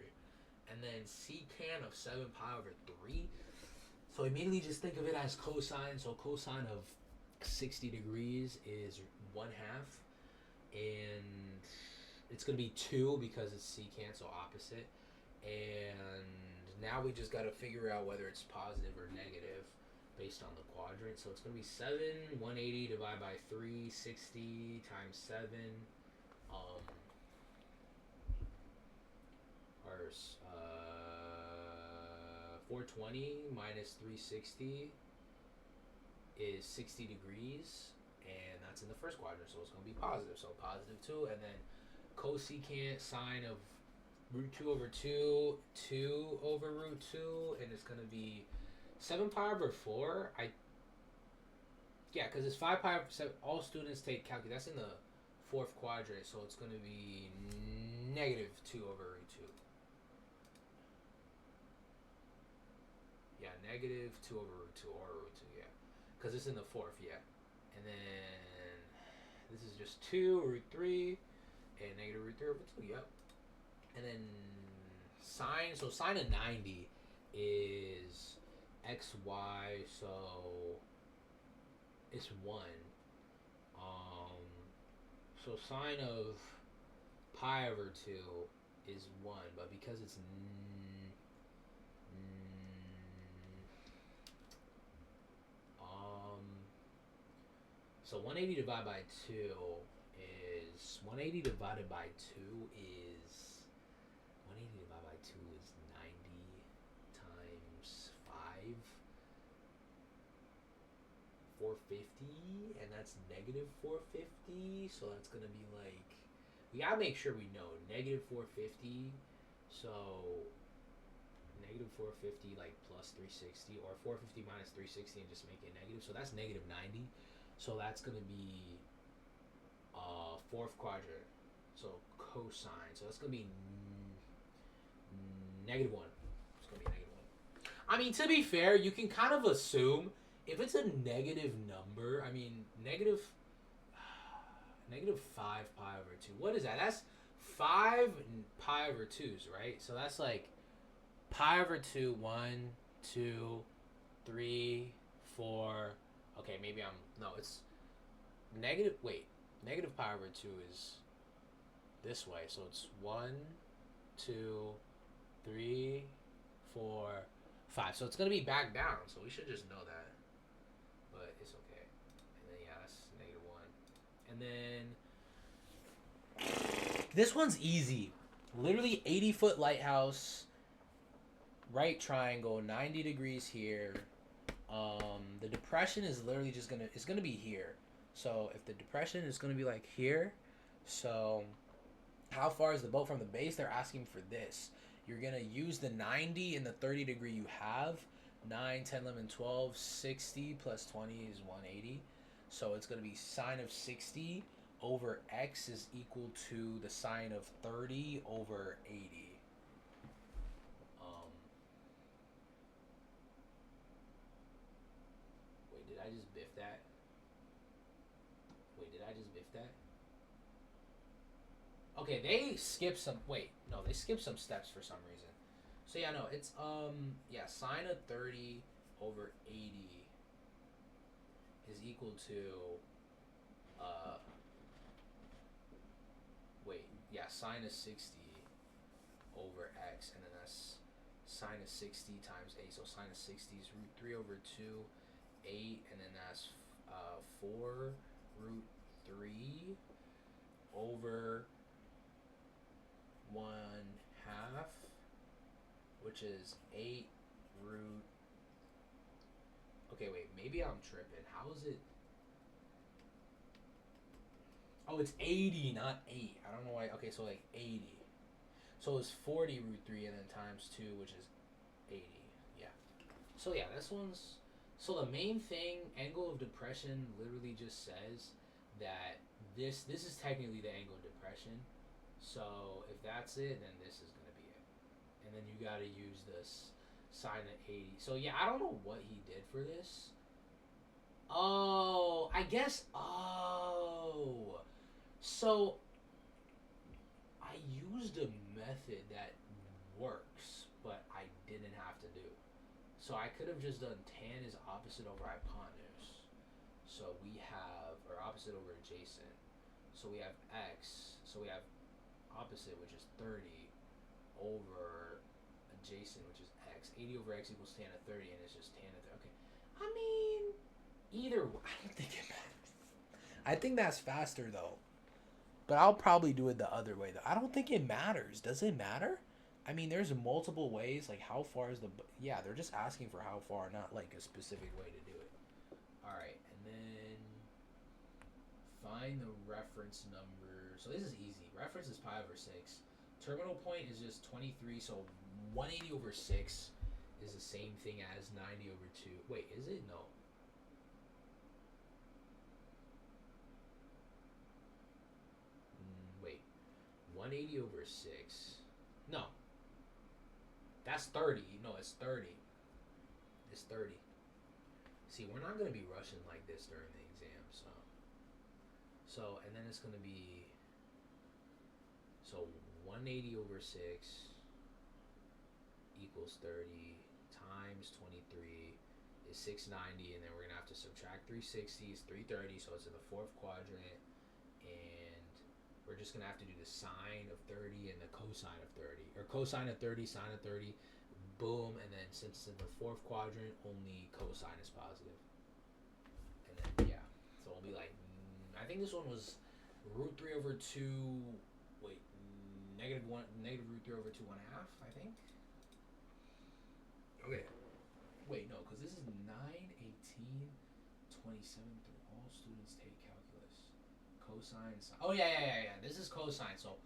And then secant of 7 pi over 3, so immediately just think of it as cosine. So cosine of 60 degrees is 1/2, and it's going to be 2 because it's secant, so opposite. And now we just got to figure out whether it's positive or negative based on the quadrant. So it's going to be 7, 180 divided by 3, 60 times 7. Or 420 minus 360 is 60 degrees, and that's in the first quadrant, so it's going to be positive. So positive 2, and then cosecant sine of root 2 over 2, 2 over root 2, and it's going to be 7 pi over 4. Yeah, because it's 5 pi over 7. All students take calculus. That's in the fourth quadrant, so it's going to be negative 2 over root 2. Yeah, negative 2 over root 2, or root 2, yeah. Because it's in the fourth, yeah. And then this is just 2 root 3, and negative root 3 over 2, yep. And then sine, so sine of 90 is xy, so it's 1. So sine of pi over 2 is 1, but because it's so 180 divided by 2 is 180 divided by 2 is 180 divided by 2 is 90 times 5, 450, and that's negative 450, so that's going to be like, we got to make sure we know, negative 450, so negative 450 like plus 360, or 450 minus 360 and just make it negative, so that's negative 90, so that's going to be fourth quadrant, so cosine, so that's going to be negative 1. It's going to be negative 1. I mean, to be fair, you can kind of assume if it's a negative number, I mean, negative 5 pi over 2. What is that? That's 5 pi over 2s, right? So that's like pi over 2, 1, 2, 3, 4. Okay, maybe it's negative, negative pi over 2 is this way. So it's 1, 2, 3, 4, 5. So it's going to be back down. So we should just know that. But it's okay. And then, yeah, that's negative 1. And then this one's easy. Literally 80-foot lighthouse, right triangle, 90 degrees here. The depression is literally just it's gonna be here. So if the depression is gonna be like here, so how far is the boat from the base? They're asking for this. You're gonna use the 90 and the 30 degree you have. 9, 10, 11, 12, 60 plus 20 is 180. So it's gonna be sine of 60 over x is equal to the sine of 30 over 80. Wait, did I just biff that? Okay, they skipped some, they skipped some steps for some reason. So yeah, no, it's, sine of 30 over 80 is equal to, sine of 60 over x, and then that's sine of 60 times 8, so sine of 60 is root 3 over 2, 8, and then that's 4 root 3 over 1 half, which is 8 root, okay, wait, maybe I'm tripping. How is it? Oh, it's 80, not 8. I don't know why. Okay, so like 80. So it's 40 root 3 and then times 2, which is 80. Yeah. So yeah, this one's... So the main thing, angle of depression literally just says that this is technically the angle of depression. So if that's it, then this is going to be it. And then you got to use this sine of 80. So yeah, I don't know what he did for this. Oh, I guess... Oh... So, I used a method that works, but I didn't have to do. So I could have just done tan is opposite over hypotenuse. So we have, or opposite over adjacent. So we have x, so we have opposite, which is 30, over adjacent, which is x. 80 over x equals tan of 30, and it's just tan of 30. Okay. I mean, either way, I don't think it matters. I think that's faster, though. But I'll probably do it the other way, though. I don't think it matters. Does it matter? I mean, there's multiple ways. Like, how far is the... Yeah, they're just asking for how far, not, like, a specific way to do it. All right, and then find the reference number. So this is easy. Reference is pi over 6. Terminal point is just 23, so 180 over 6 is the same thing as 90 over 2. Wait, is it? No. 180 over 6. No. That's 30. No, it's 30. It's 30. See, we're not going to be rushing like this during the exam, so and then it's going to be, so 180 over 6 equals 30 times 23 is 690, and then we're going to have to subtract 360 is 330, so it's in the fourth quadrant, and we're just going to have to do the sine of 30 and the cosine of 30, or cosine of 30, sine of 30, boom, and then since it's in the fourth quadrant, only cosine is positive. And then, yeah, so it'll be like, I think this one was root 3 over 2, wait, negative root 3 over 2 1/2, I think. Okay. Wait, no, because this is 9, 18, 27 through all students take calculus. Cosine, sine. Oh, yeah. This is cosine, so,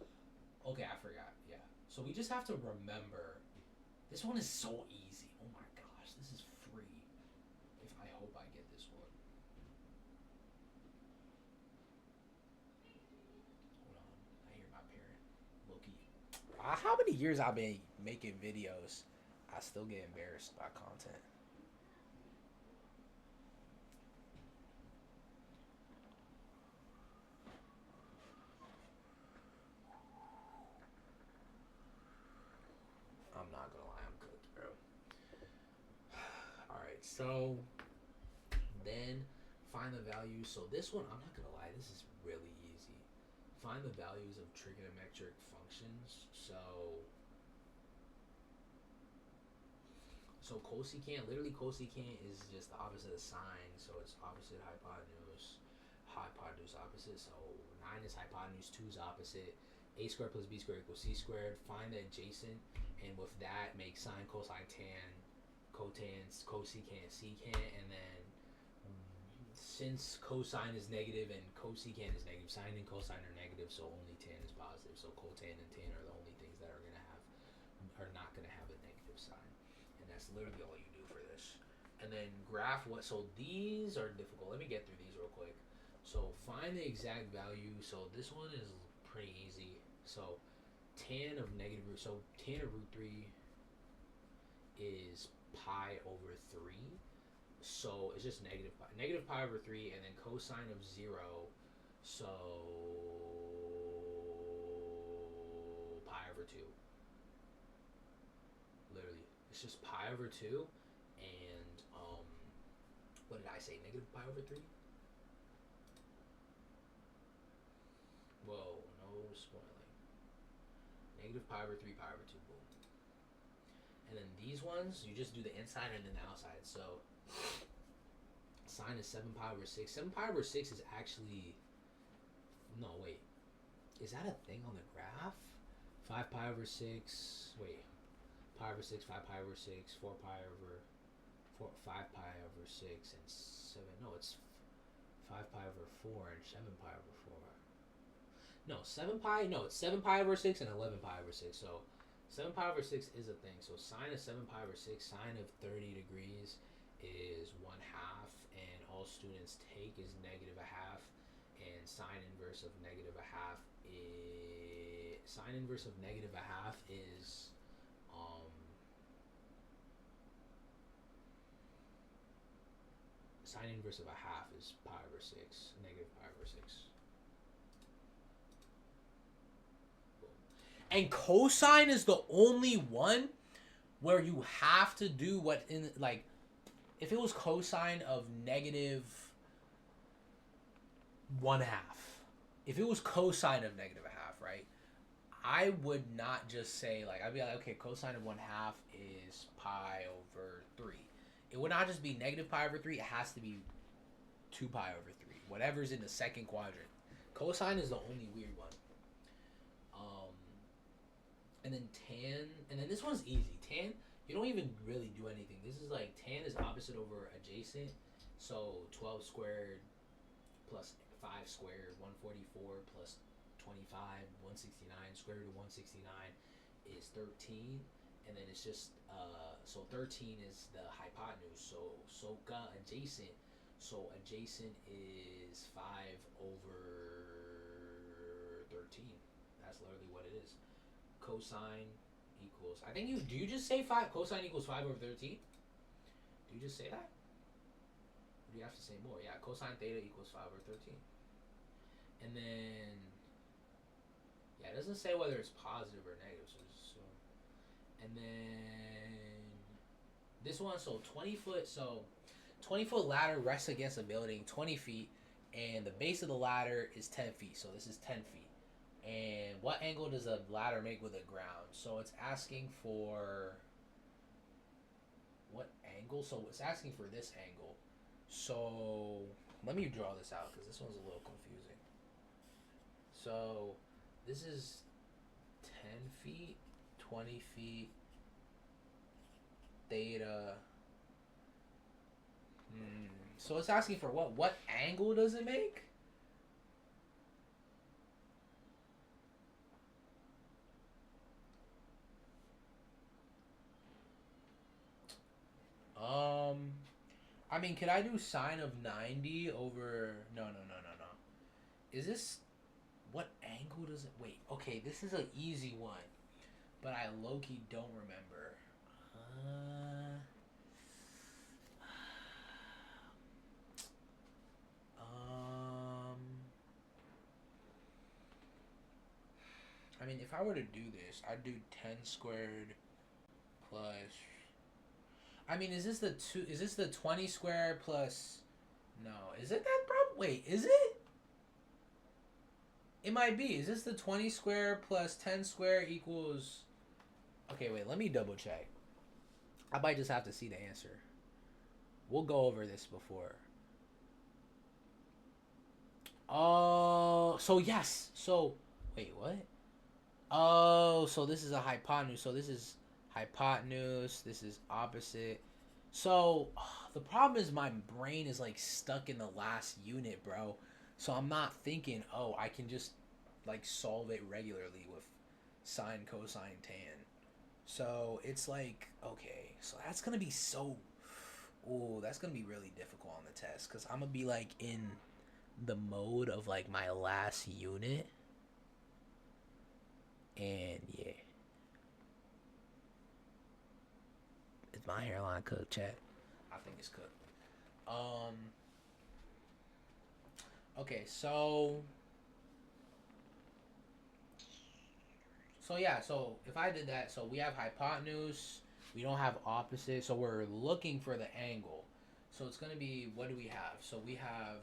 okay, I forgot, yeah. So we just have to remember, this one is so easy. Oh my gosh, this is free. I hope I get this one. Hold on, I hear my parent. Loki. How many years I've been making videos, I still get embarrassed by content. I'm not gonna lie, I'm cooked, bro. Alright, so then find the values. So this one, I'm not gonna lie, this is really easy. Find the values of trigonometric functions. So cosecant, literally cosecant is just the opposite of sine, so it's opposite hypotenuse, opposite, so 9 is hypotenuse, 2 is opposite, a squared plus b squared equals c squared, find the adjacent, and with that, make sine, cosine, tan, cotans, cosecant, secant, and then since cosine is negative and cosecant is negative, sine and cosine are negative, so only tan is positive, so cotan and tan are the only things that are not gonna have a negative sign. That's literally all you do for this. And then graph what, so these are difficult. Let me get through these real quick. So find the exact value. So this one is pretty easy. So tan of root 3 is pi over 3. So it's just negative pi over 3, and then cosine of 0, so pi over 2. Literally. It's just pi over 2, and what did I say? Negative pi over 3? Whoa, no spoiling. Negative pi over 3, pi over 2, boom. And then these ones, you just do the inside and then the outside. So sine is 7 pi over 6. 7 pi over 6 is actually, no, wait. Is that a thing on the graph? 5 pi over 6, wait. Pi over 6, 5 pi over 6, 4 pi over 4, 5 pi over 6, and 7. No, it's 5 pi over 4 and 7 pi over 4. No, 7 pi. No, it's 7 pi over 6 and 11 pi over 6. So 7 pi over 6 is a thing. So sine of 7 pi over 6, sine of 30 degrees is 1/2, and all students take is negative 1/2, and sine inverse of negative 1/2 is sine inverse of 1/2 is pi over 6, negative pi over 6. And cosine is the only one where you have to do what in, like, if it was cosine of negative 1/2, if it was cosine of negative 1/2, right, I would not just say, like, I'd be like, okay, cosine of 1/2 is pi over 3. It would not just be negative pi over 3. It has to be 2 pi over 3. Whatever's in the second quadrant. Cosine is the only weird one. And then tan, and then this one's easy. Tan, you don't even really do anything. This is like, tan is opposite over adjacent. So 12 squared plus 5 squared, 144 plus 25, 169, square root of 169 is 13. And then it's just, so 13 is the hypotenuse. So adjacent. So adjacent is 5 over 13. That's literally what it is. Cosine equals. I think you do. You just say five. Cosine equals 5/13. Do you just say that? Or do you have to say more? Yeah. Cosine theta equals 5/13. And then, yeah, it doesn't say whether it's positive or negative. So and then this one. So 20 foot. So 20-foot ladder rests against a building 20 feet, and the base of the ladder is 10 feet. So this is 10 feet. And what angle does a ladder make with the ground? So it's asking for what angle? So it's asking for this angle. So let me draw this out because this one's a little confusing. So this is 10 feet, 20 feet, theta. So it's asking for what? What angle does it make? I mean, could I do sine of 90 over... No. Is this... What angle does it... Wait, okay, this is an easy one. But I low-key don't remember. I mean, if I were to do this, I'd do 10 squared plus... I mean, is this the 20 squared plus... No, is it that, bro? Wait, is it? It might be. Is this the 20 squared plus 10 squared equals... Okay, wait, let me double check. I might just have to see the answer. We'll go over this before. Oh, so yes. So, wait, what? Oh, so this is a hypotenuse. So this is hypotenuse. This is opposite. So the problem is my brain is like stuck in the last unit, bro. So I'm not thinking, oh, I can just like solve it regularly with sine, cosine, tan. So it's like, okay, so that's gonna be that's gonna be really difficult on the test because I'm gonna be like in the mode of like my last unit. And yeah. Is my hairline cooked, chat? I think it's cooked. Okay, so yeah, so if I did that, so we have hypotenuse, we don't have opposite, so we're looking for the angle. So it's gonna be, what do we have? So we have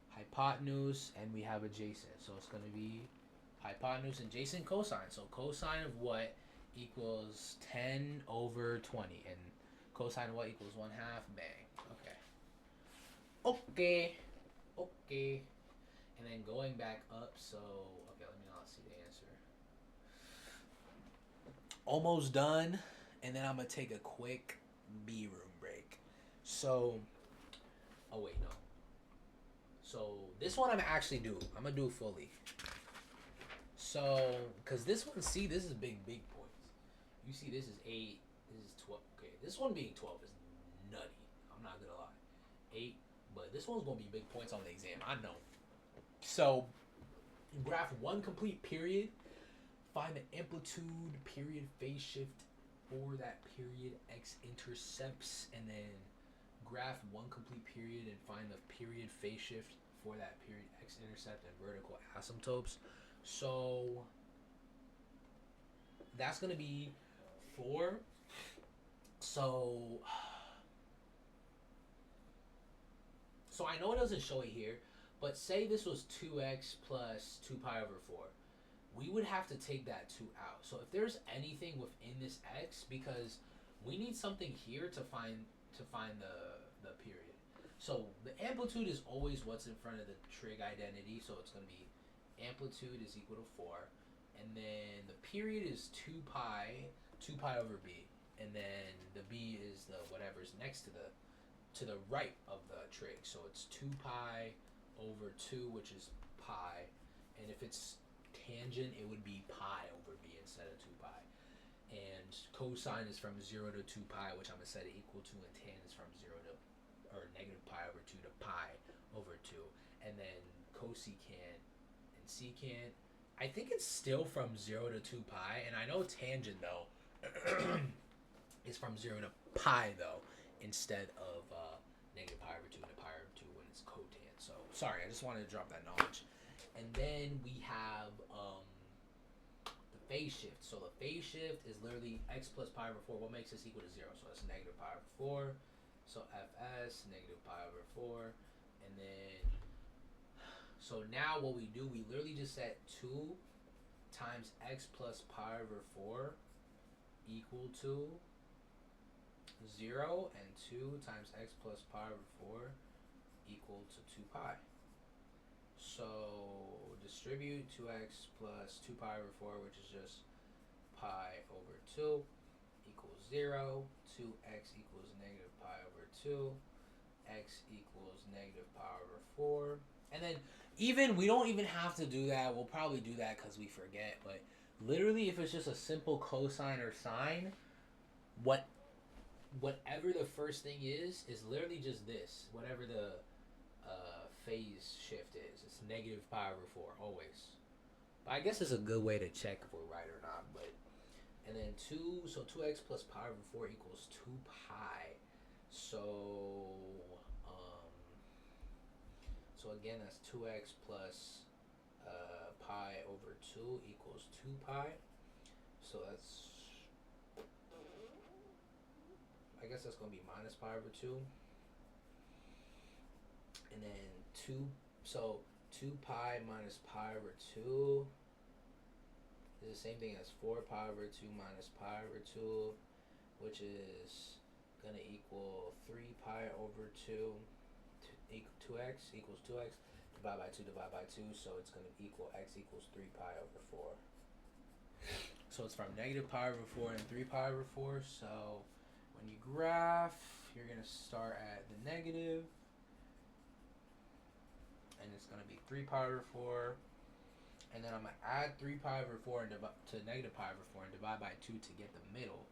hypotenuse and we have adjacent. So it's gonna be hypotenuse and adjacent cosine. So cosine of what equals 10 over 20, and cosine of what equals 1/2. Bang. Okay. And then going back up, so okay, let me not see the answer. Almost done, and then I'm gonna take a quick B room break. So, oh wait, no. So this one I'm actually I'm gonna do it fully. So, because this one, see, this is big points. You see, this is 8, this is 12. Okay, this one being 12 is nutty. I'm not gonna lie. 8, but this one's gonna be big points on the exam. I know. So, graph one complete period. Find the amplitude, period, phase shift for that period, x-intercepts, and then graph one complete period and find the period phase shift for that period, x-intercept, and vertical asymptotes. So that's going to be 4. So I know it doesn't show it here, but say this was 2x plus 2 pi over 4. We would have to take that 2 out. So if there's anything within this x, because we need something here to find the period. So the amplitude is always what's in front of the trig identity, so it's going to be amplitude is equal to 4, and then the period is 2 pi over b, and then the b is the whatever's next to the right of the trig, so it's 2 pi over 2, which is pi, and if it's tangent, it would be pi over b instead of 2 pi, and cosine is from 0 to 2 pi, which I'm going to set it equal to, and tan is from 0 to, or negative pi over 2 to pi over 2, and then cosecant and secant. I think it's still from 0 to 2 pi, and I know tangent though is from 0 to pi though, instead of negative pi over 2 to pi over 2 when it's cotant. So sorry, I just wanted to drop that knowledge. And then we have the phase shift. So the phase shift is literally x plus pi over 4. What makes this equal to 0? So that's negative pi over 4. So fs negative pi over 4, and then so now what we do, we literally just set 2 times x plus pi over 4 equal to 0, and 2 times x plus pi over 4 equal to 2 pi. So distribute 2x plus 2 pi over 4, which is just pi over 2, equals 0. 2x equals negative pi over 2. X equals negative pi over 4. And then we don't even have to do that. We'll probably do that because we forget. But literally, if it's just a simple cosine or sine, whatever the first thing is literally just this. Whatever the phase shift is, it's negative pi over 4 always. But I guess it's a good way to check if we're right or not. But and then 2x plus pi over 4 equals 2 pi. So again, that's 2x plus pi over 2 equals 2 pi. So that's, I guess that's going to be minus pi over 2. And then 2 pi minus pi over 2 is the same thing as 4 pi over 2 minus pi over 2, which is going to equal 3 pi over 2. 2x equals 2x, divide by 2, so it's going to equal x equals 3 pi over 4. So it's from negative pi over 4 and 3 pi over 4. So when you graph, you're going to start at the negative, and it's going to be 3 pi over 4, and then I'm going to add 3 pi over 4 and to negative pi over 4 and divide by 2 to get the middle.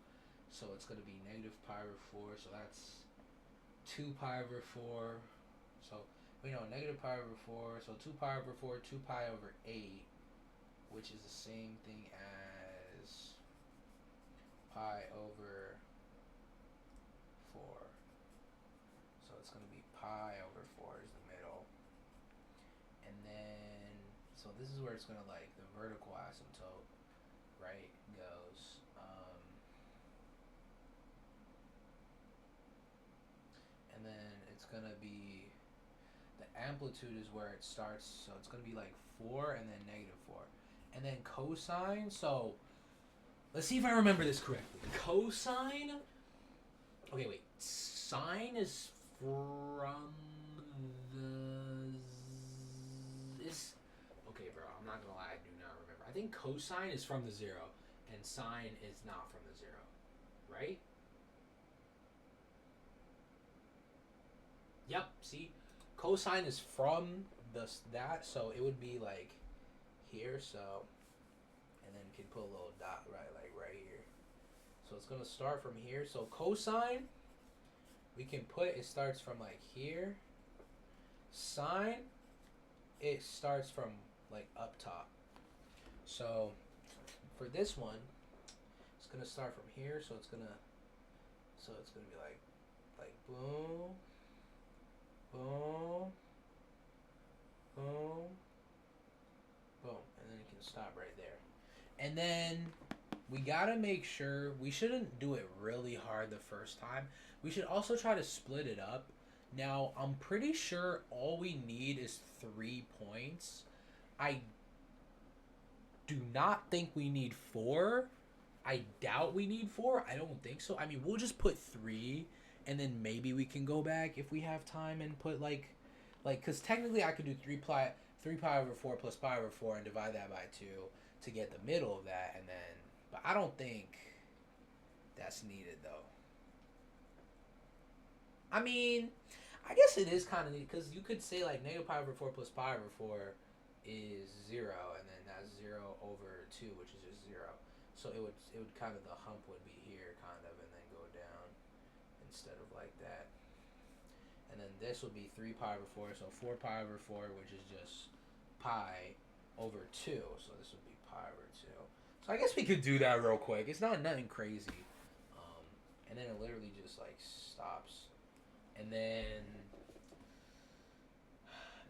So it's going to be negative pi over 4, so that's 2 pi over 4. So we know negative pi over 4, so 2 pi over 4, 2 pi over 8, which is the same thing as pi over 4. So it's going to be pi over 4 is the middle. And then, so this is where it's going to, like, the vertical asymptote, right, goes. And then it's going to be, the amplitude is where it starts, so it's going to be like 4 and then negative 4. And then cosine, so let's see if I remember this correctly. Cosine, okay, wait, sine is from okay, bro, I'm not going to lie, I do not remember. I think cosine is from the 0, and sine is not from the 0, right? Yep, see? Cosine is from that, so it would be like here, so, and then you can put a little dot right here. So it's going to start from here. So cosine, we can put, it starts from like here. Sine, it starts from like up top. So for this one, it's going to start from here, so it's going to be like boom, boom, boom, boom, and then you can stop right there. And then we gotta make sure, we shouldn't do it really hard the first time. We should also try to split it up. Now, I'm pretty sure all we need is 3 points. I do not think we need 4. I doubt we need 4. I don't think so. I mean, we'll just put 3, and then maybe we can go back if we have time and put like, because technically I could do 3 pi over 4 plus pi over 4 and divide that by 2 to get the middle of that, and then, but I don't think that's needed though. I mean, I guess it is kind of neat, because you could say like negative pi over 4 plus pi over 4 is 0, and then that's 0 over 2, which is just 0. So it would kind of, the hump would be here kind of, and then go down instead of like that. And then this would be 3 pi over 4, so 4 pi over 4, which is just pi over 2. So this would be pi over 2. So I guess we could do that real quick. It's not nothing crazy. And then it literally just like stops. And then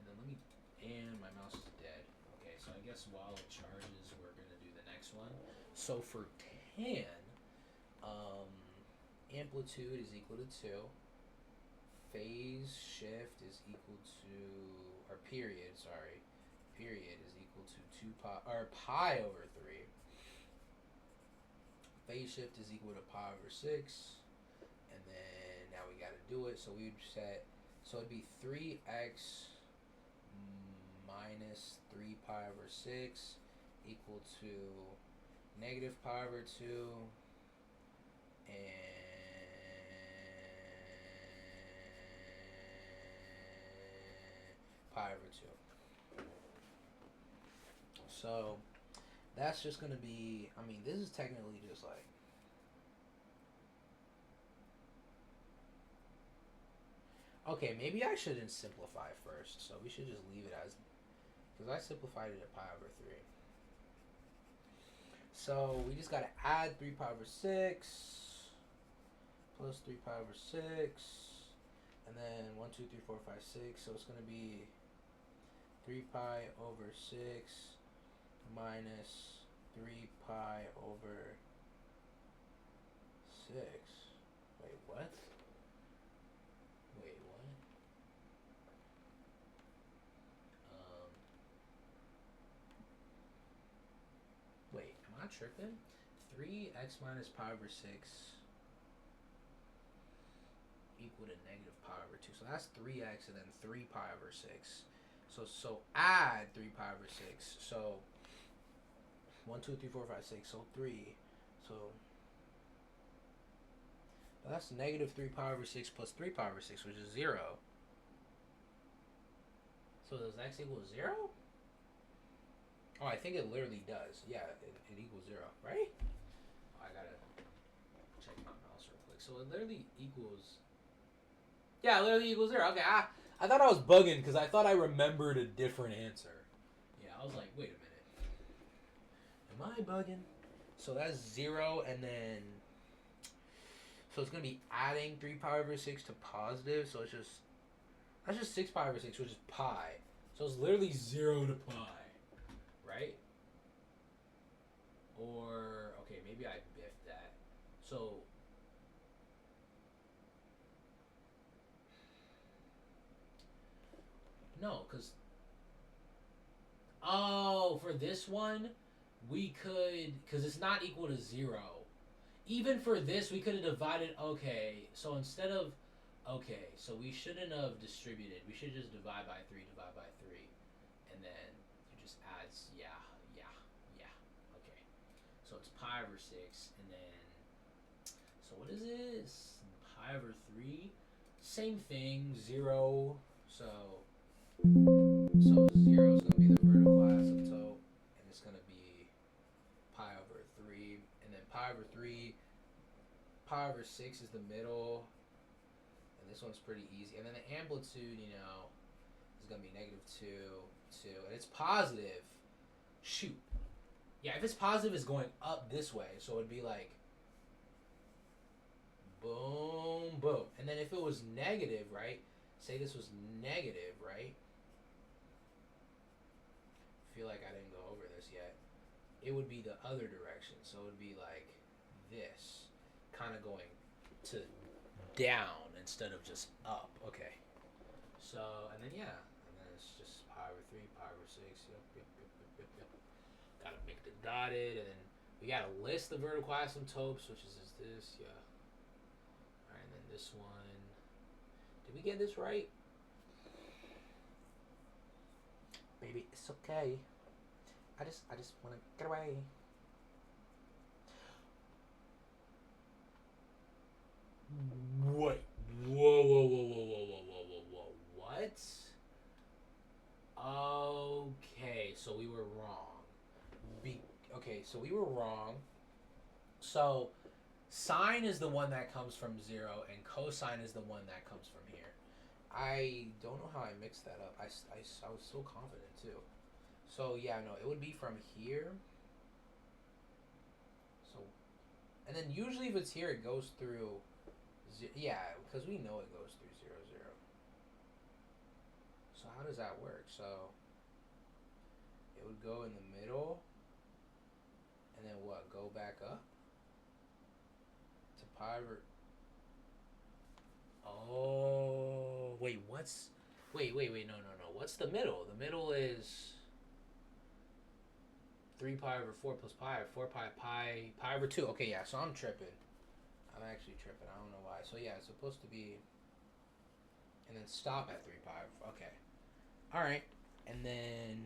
let me, and my mouse is dead. Okay, so I guess while it charges, we're going to do the next one. So for tan, amplitude is equal to 2. Phase shift is equal to, or period is equal to 2 pi, or pi over 3. Phase shift is equal to pi over 6. And then now we got to do it. So we would set, so it'd be 3x minus 3 pi over 6 equal to negative pi over 2 and pi over 2. So that's just going to be, I mean, this is technically just like, okay, maybe I shouldn't simplify first. So we should just leave it as, because I simplified it at pi over 3. So we just got to add 3 pi over 6 plus 3 pi over 6. And then 1, 2, 3, 4, 5, 6. So it's going to be 3 pi over 6 minus 3 pi over 6. Wait, what? Wait, am I tripping? 3x minus pi over 6 equal to negative pi over 2. So that's 3x and then 3 pi over 6. So add 3 pi over 6. So 1, 2, 3, 4, 5, 6. So 3. So that's negative 3 pi over 6 plus 3 pi over 6, which is 0. So does x equal 0? Oh, I think it literally does. Yeah, it equals 0, right? Oh, I gotta check my mouse real quick. So it literally equals... Yeah, it literally equals 0. Okay, I thought I was bugging because I thought I remembered a different answer. Yeah, I was like, wait a minute. Am I bugging? So that's 0, and then... So it's going to be adding 3 pi over 6 to positive, so it's just... That's just 6 pi over 6, which is pi. So it's literally 0 to pi. Right? Or, okay, maybe I biffed that. So, no, because, oh, for this one, we could, because it's not equal to 0. Even for this, we could have divided, okay, so instead of, okay, so we shouldn't have distributed. We should just divide by 3, and then yeah. Okay. So it's pi over 6, and then, so what is this? Pi over 3? Same thing, 0. So 0 is going to be the vertical asymptote, and it's going to be pi over 3. And then pi over 3, pi over 6 is the middle, and this one's pretty easy. And then the amplitude, is going to be negative 2, and it's positive. Shoot. Yeah, if it's positive, it's going up this way. So it'd be like, boom, boom. And then if it was negative, right? Say this was negative, right? I feel like I didn't go over this yet. It would be the other direction. So it would be like this. Kind of going to down instead of just up. Okay. So, and then, yeah. And then it's just pi over 3, pi over 6. Yep. Gotta make the dotted, and then we gotta list the vertical asymptotes, which is this, yeah. Alright, and then this one. Did we get this right? Baby, it's okay. I just wanna get away. Wait. Whoa. What? Okay, so we were wrong. So we were wrong. So sine is the one that comes from 0, and cosine is the one that comes from here. I don't know how I mixed that up. I was so confident too. So yeah, no, it would be from here. So, and then usually if it's here, it goes through. Yeah, because we know it goes through 0, 0. So how does that work? So it would go in the middle, and then what? Go back up to pi over. Oh wait, what's? Wait, no, no, no. What's the middle? The middle is 3 pi over 4 plus pi, 4 pi over 2. Okay, yeah. So I'm tripping. I'm actually tripping. I don't know why. So yeah, it's supposed to be, and then stop at 3 pi. Okay. All right. And then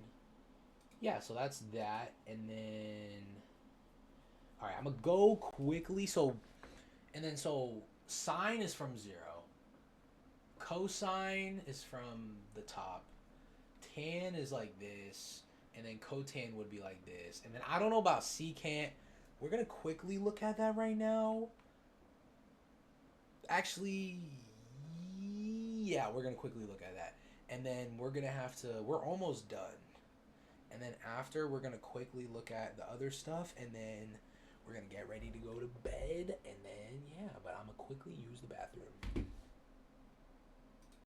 yeah, so that's that. And then all right, I'm gonna go quickly. So and then so sine is from 0. Cosine is from the top. Tan is like this, and then cotan would be like this. And then I don't know about secant. We're gonna quickly look at that right now. Actually, yeah, we're gonna quickly look at that, and then we're gonna have to. We're almost done, and then after we're gonna quickly look at the other stuff, and then we're gonna get ready to go to bed, and then yeah. But I'm gonna quickly use the bathroom.